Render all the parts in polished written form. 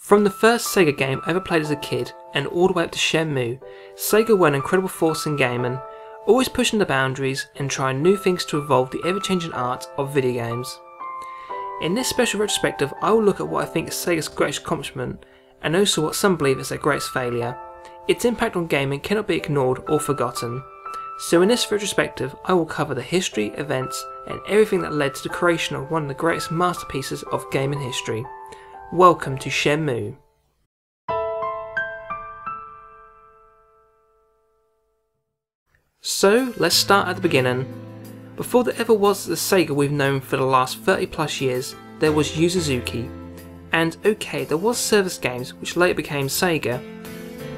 From the first Sega game I ever played as a kid, and all the way up to Shenmue, Sega were an incredible force in gaming, always pushing the boundaries and trying new things to evolve the ever-changing art of video games. In this special retrospective, I will look at what I think is Sega's greatest accomplishment, and also what some believe is their greatest failure. Its impact on gaming cannot be ignored or forgotten. So in this retrospective, I will cover the history, events, and everything that led to the creation of one of the greatest masterpieces of gaming history. Welcome to Shenmue. So let's start at the beginning. Before there ever was the Sega we've known for the last 30 plus years, there was Suzuki. And okay, there was service games which later became Sega.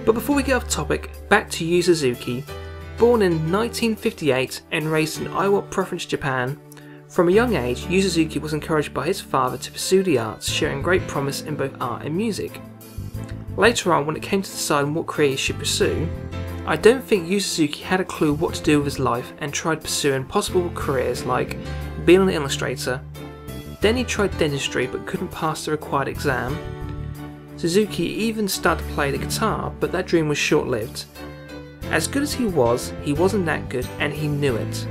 But before we get off topic, back to Suzuki. Born in 1958 and raised in Iowa Province, Japan, from a young age, Suzuki was encouraged by his father to pursue the arts, showing great promise in both art and music. Later on, when it came to deciding what career he should pursue, I don't think Suzuki had a clue what to do with his life and tried pursuing possible careers like being an illustrator. Then he tried dentistry but couldn't pass the required exam. Suzuki even started to play the guitar, but that dream was short-lived. As good as he wasn't that good, and he knew it.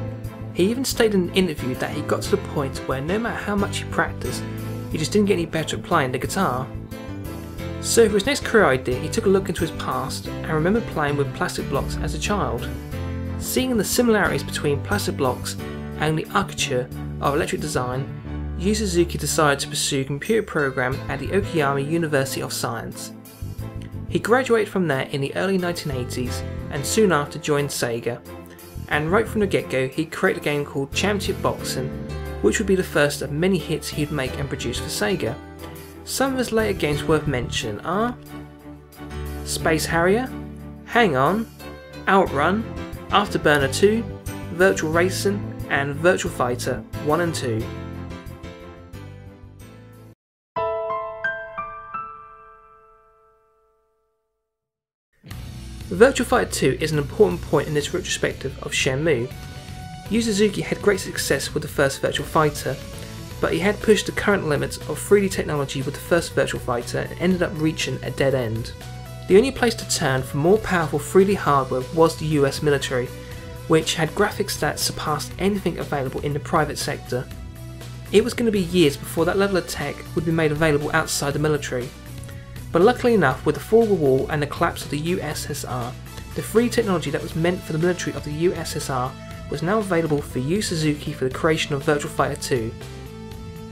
He even stated in an interview that he got to the point where no matter how much he practiced, he just didn't get any better at playing the guitar. So for his next career idea, he took a look into his past and remembered playing with plastic blocks as a child. Seeing the similarities between plastic blocks and the architecture of electric design, Suzuki decided to pursue computer programming at the Okayama University of Science. He graduated from there in the early 1980s and soon after joined Sega. And right from the get-go, he created a game called Championship Boxing, which would be the first of many hits he'd make and produce for Sega. Some of his later games worth mentioning are Space Harrier, Hang On, Outrun, Afterburner 2, Virtual Racing, and Virtua Fighter 1 and 2. Virtua Fighter 2 is an important point in this retrospective of Shenmue. Suzuki had great success with the first Virtua Fighter, but he had pushed the current limits of 3D technology with the first Virtua Fighter and ended up reaching a dead end. The only place to turn for more powerful 3D hardware was the US military, which had graphics that surpassed anything available in the private sector. It was going to be years before that level of tech would be made available outside the military. But luckily enough, with the fall of the wall and the collapse of the USSR, the 3D technology that was meant for the military of the USSR was now available for Suzuki for the creation of Virtua Fighter 2.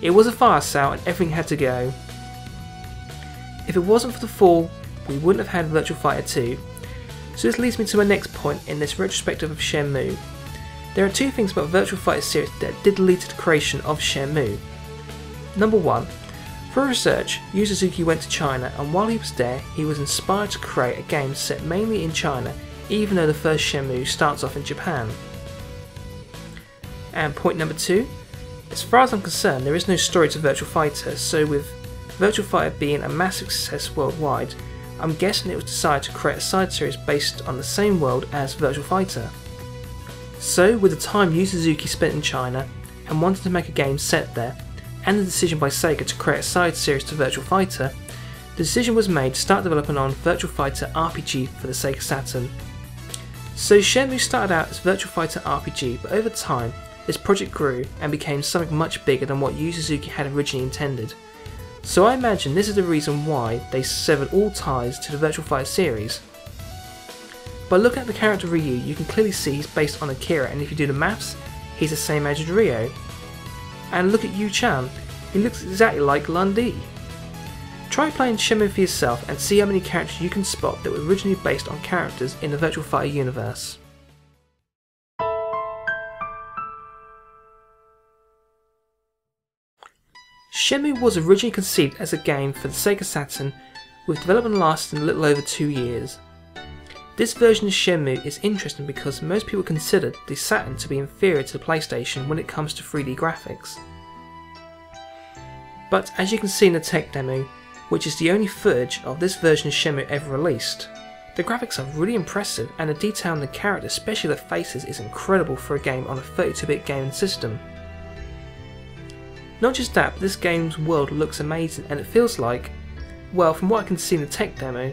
It was a fire sale and everything had to go. If it wasn't for the fall, we wouldn't have had Virtua Fighter 2. So this leads me to my next point in this retrospective of Shenmue. There are two things about Virtua Fighter series that did lead to the creation of Shenmue. Number one, for research, Suzuki went to China, and while he was there, he was inspired to create a game set mainly in China, even though the first Shenmue starts off in Japan. And point number two, as far as I'm concerned, there is no story to Virtua Fighter, so with Virtua Fighter being a massive success worldwide, I'm guessing it was decided to create a side series based on the same world as Virtua Fighter. So with the time Suzuki spent in China, and wanted to make a game set there, and the decision by Sega to create a side series to Virtua Fighter, the decision was made to start developing on Virtua Fighter RPG for the Sega Saturn. So Shenmue started out as Virtua Fighter RPG, but over time, this project grew and became something much bigger than what Suzuki had originally intended. So I imagine this is the reason why they severed all ties to the Virtua Fighter series. By looking at the character Ryu, you can clearly see he's based on Akira, and if you do the maths, he's the same age as Ryo. And look at Yu-chan, he looks exactly like Lun-Di. Try playing Shenmue for yourself and see how many characters you can spot that were originally based on characters in the Virtua Fighter universe. Shenmue was originally conceived as a game for the Sega Saturn, with development lasting a little over 2 years. This version of Shenmue is interesting because most people considered the Saturn to be inferior to the PlayStation when it comes to 3D graphics. But as you can see in the tech demo, which is the only footage of this version of Shenmue ever released, the graphics are really impressive and the detail on the characters, especially the faces, is incredible for a game on a 32-bit gaming system. Not just that, but this game's world looks amazing and it feels like Well, from what I can see in the tech demo,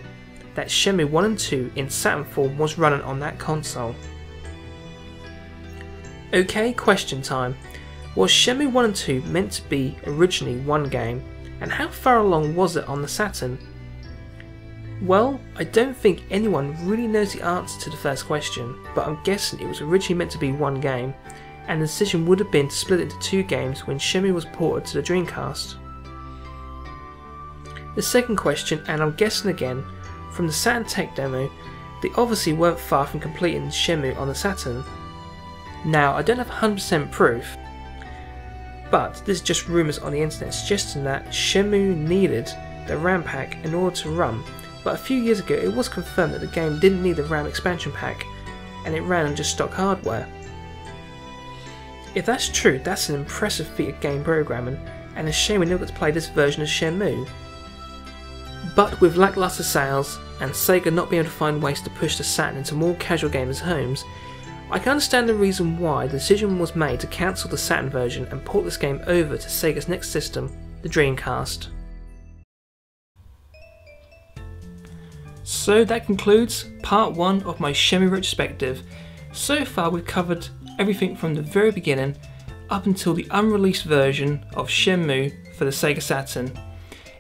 that Shenmue 1 and 2 in Saturn form was running on that console. Okay, question time. Was Shenmue 1 and 2 meant to be originally one game, and how far along was it on the Saturn? Well, I don't think anyone really knows the answer to the first question, but I'm guessing it was originally meant to be one game, and the decision would have been to split it into two games when Shenmue was ported to the Dreamcast. The second question, and I'm guessing again, from the Saturn tech demo, they obviously weren't far from completing Shenmue on the Saturn. Now, I don't have 100% proof, but this is just rumours on the internet suggesting that Shenmue needed the RAM pack in order to run, but a few years ago it was confirmed that the game didn't need the RAM expansion pack and it ran on just stock hardware. If that's true, that's an impressive feat of game programming, and a shame we never got to play this version of Shenmue. But with lacklustre sales and Sega not being able to find ways to push the Saturn into more casual gamers' homes, I can understand the reason why the decision was made to cancel the Saturn version and port this game over to Sega's next system, the Dreamcast. So that concludes part 1 of my Shenmue Retrospective. So far we've covered everything from the very beginning up until the unreleased version of Shenmue for the Sega Saturn.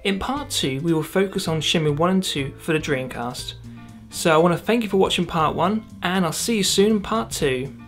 In part 2 we will focus on Shenmue 1 and 2 for the Dreamcast. So I want to thank you for watching part 1, and I'll see you soon in part 2.